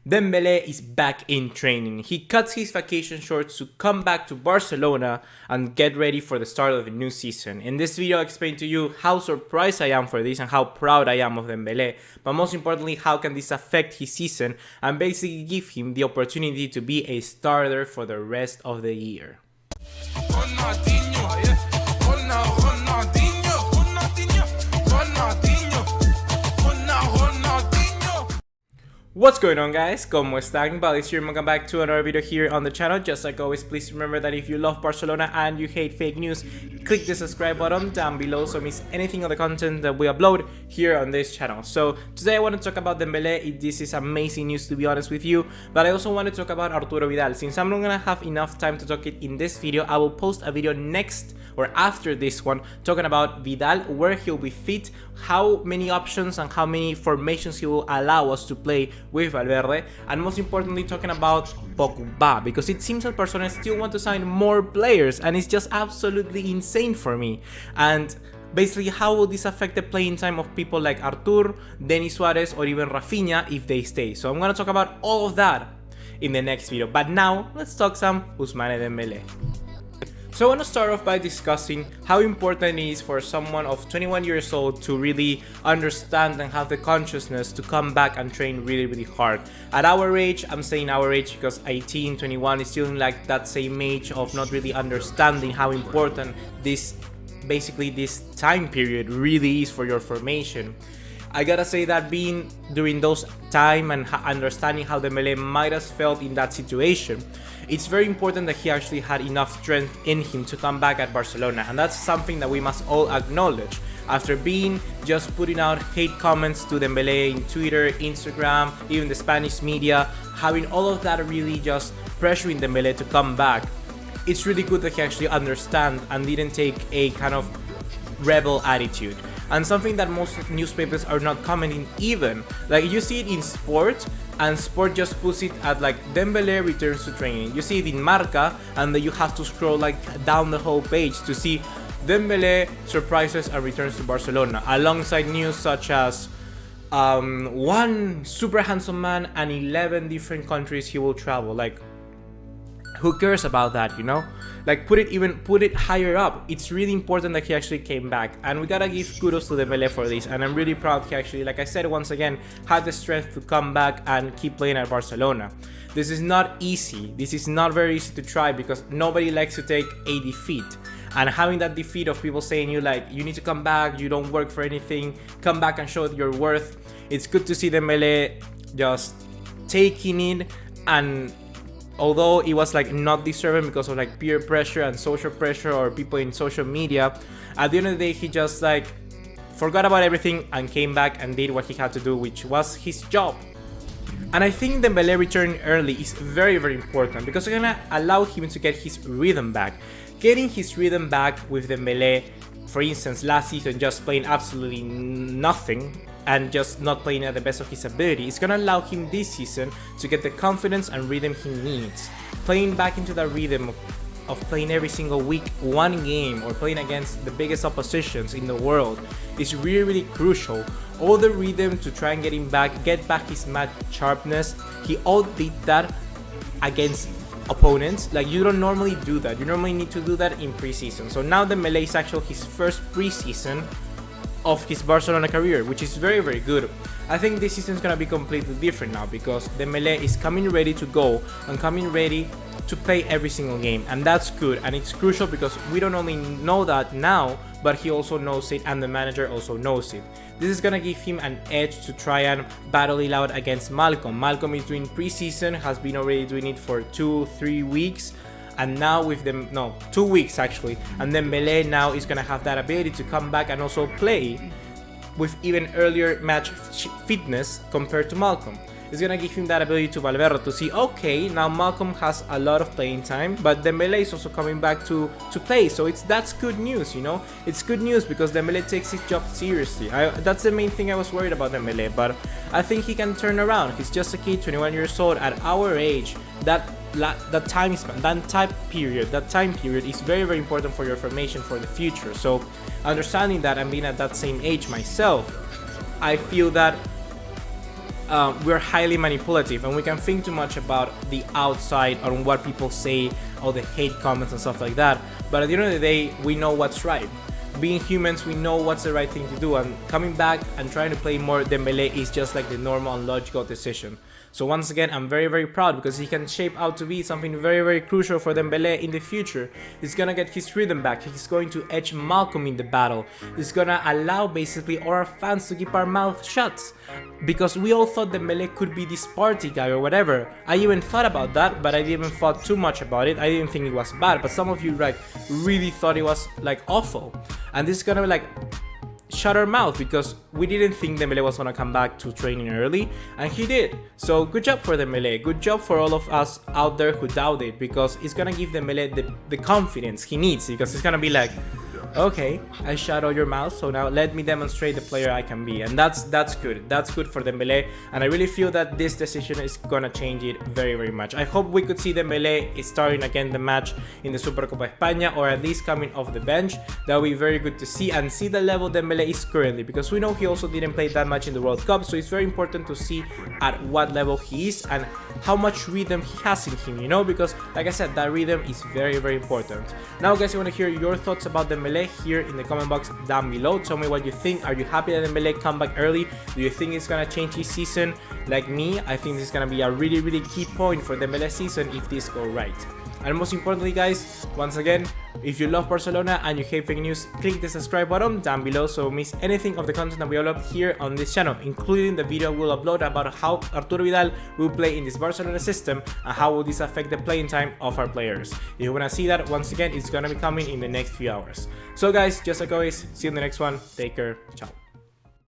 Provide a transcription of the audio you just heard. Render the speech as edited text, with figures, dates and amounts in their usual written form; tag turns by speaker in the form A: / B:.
A: Dembele is back in training. He cuts his vacation short to come back to Barcelona and get ready for the start of the new season. In this video, I'll explain to you how surprised I am for this and how proud I am of Dembele, but most importantly, how can this affect his season and basically give him the opportunity to be a starter for the rest of the year. What's going on, guys? ¿Cómo están? BugaLuis here, welcome back to another video here on the channel. Just like always, please remember that if you love Barcelona and you hate fake news, click the subscribe button down below so you miss anything of the content that we upload here on this channel. So today I want to talk about Dembele. This is amazing news, to be honest with you, but I also want to talk about Arturo Vidal. Since I'm not gonna have enough time to talk it in this video, I will post a video next or after this one talking about Vidal, where he'll be fit, how many options and how many formations he will allow us to play with Valverde, and most importantly talking about Pogba, because it seems that Barcelona still want to sign more players and it's just absolutely insane for me. And basically, how will this affect the playing time of people like Artur, Denis Suarez, or even Rafinha if they stay? So I'm gonna talk about all of that in the next video, but now let's talk some Ousmane Dembele. So I want to start off by discussing how important it is for someone of 21 years old to really understand and have the consciousness to come back and train really hard. At our age, I'm saying our age because 18, 21 is still in like that same age of not really understanding how important this time period really is for your formation. I gotta say that being during those time and understanding how Dembele might have felt in that situation, it's very important that he actually had enough strength in him to come back at Barcelona, and that's something that we must all acknowledge. After being just putting out hate comments to Dembele in Twitter, Instagram, even the Spanish media, having all of that really just pressuring Dembele to come back, it's really good that he actually understand and didn't take a kind of rebel attitude. And something that most newspapers are not commenting even. Like, you see it in sport, and sport just puts it at like Dembele returns to training. You see it in Marca, and then you have to scroll like down the whole page to see Dembele surprises and returns to Barcelona, alongside news such as one super handsome man and 11 different countries he will travel. Like, who cares about that, you know? Like, put it higher up. It's really important that he actually came back, and we gotta give kudos to Dembele for this, and I'm really proud he actually, like I said once again, had the strength to come back and keep playing at Barcelona. This is not easy. This is not very easy to try because nobody likes to take a defeat, and having that defeat of people saying you like, you need to come back, you don't work for anything, come back and show your worth. It's good to see Dembele just taking it, and although it was like not deserving because of like peer pressure and social pressure or people in social media, at the end of the day he just like forgot about everything and came back and did what he had to do, which was his job. And I think Dembele returning early is very important because it's gonna allow him to get his rhythm back. Getting his rhythm back with Dembele, for instance, last season just playing absolutely nothing and just not playing at the best of his ability, is gonna allow him this season to get the confidence and rhythm he needs. Playing back into that rhythm of playing every single week one game or playing against the biggest oppositions in the world is really crucial. All the rhythm to try and get back his match sharpness, he all did that against opponents. Like, you don't normally do that. You normally need to do that in preseason. So now Dembele is actually his first preseason of his Barcelona career, which is very good. I think this season is gonna be completely different now because Dembele is coming ready to go and coming ready to play every single game, and that's good, and it's crucial because we don't only know that now, but he also knows it and the manager also knows it. This is gonna give him an edge to try and battle it out against Malcolm. Malcolm is doing preseason, has been already doing it for 2-3 weeks, and now with them, no, 2 weeks actually, and then Dembele now is gonna have that ability to come back and also play with even earlier match fitness compared to Malcolm. It's gonna give him that ability to Valverde to see, okay, now Malcolm has a lot of playing time, but Dembele is also coming back to play, so that's good news, you know? It's good news because Dembele takes his job seriously. That's the main thing I was worried about Dembele, but I think he can turn around. He's just a kid, 21 years old. At our age, that time span, that time period is very important for your formation for the future. So understanding that and being at that same age myself, I feel that we're highly manipulative and we can think too much about the outside on what people say, all the hate comments and stuff like that. But at the end of the day, we know what's right. Being humans, we know what's the right thing to do, and coming back and trying to play more Dembele is just like the normal and logical decision. So once again, I'm very proud because he can shape out to be something very crucial for Dembele in the future. He's gonna get his rhythm back, he's going to edge Malcolm in the battle, he's gonna allow basically all our fans to keep our mouth shut. Because we all thought Dembele could be this party guy or whatever. I even thought about that, but I didn't thought too much about it. I didn't think it was bad, but some of you like really thought it was like awful. And this is gonna like shut our mouth because we didn't think Dembele was gonna come back to training early, and he did. So good job for Dembele, good job for all of us out there who doubted, because it's gonna give Dembele the confidence he needs, because it's gonna be like, okay, I shut all your mouth, so now let me demonstrate the player I can be. And that's good. That's good for Dembele, and I really feel that this decision is gonna change it very much. I hope we could see Dembele starting again the match in the Supercopa España, or at least coming off the bench. That would be very good to see, and see the level Dembele is currently, because we know he also didn't play that much in the World Cup, so it's very important to see at what level he is and how much rhythm he has in him, you know, because like I said, that rhythm is very important. Now guys, I want to hear your thoughts about Dembele here in the comment box down below. Tell me what you think. Are you happy that Dembele come back early? Do you think it's gonna change his season? Like me, I think this is gonna be a really key point for Dembele's season if this go right. And most importantly guys, once again, if you love Barcelona and you hate fake news, click the subscribe button down below so you don't miss anything of the content that we upload here on this channel, including the video we'll upload about how Arturo Vidal will play in this Barcelona system and how will this affect the playing time of our players. If you wanna see that, once again, it's gonna be coming in the next few hours. So guys, just like always, see you in the next one. Take care. Ciao.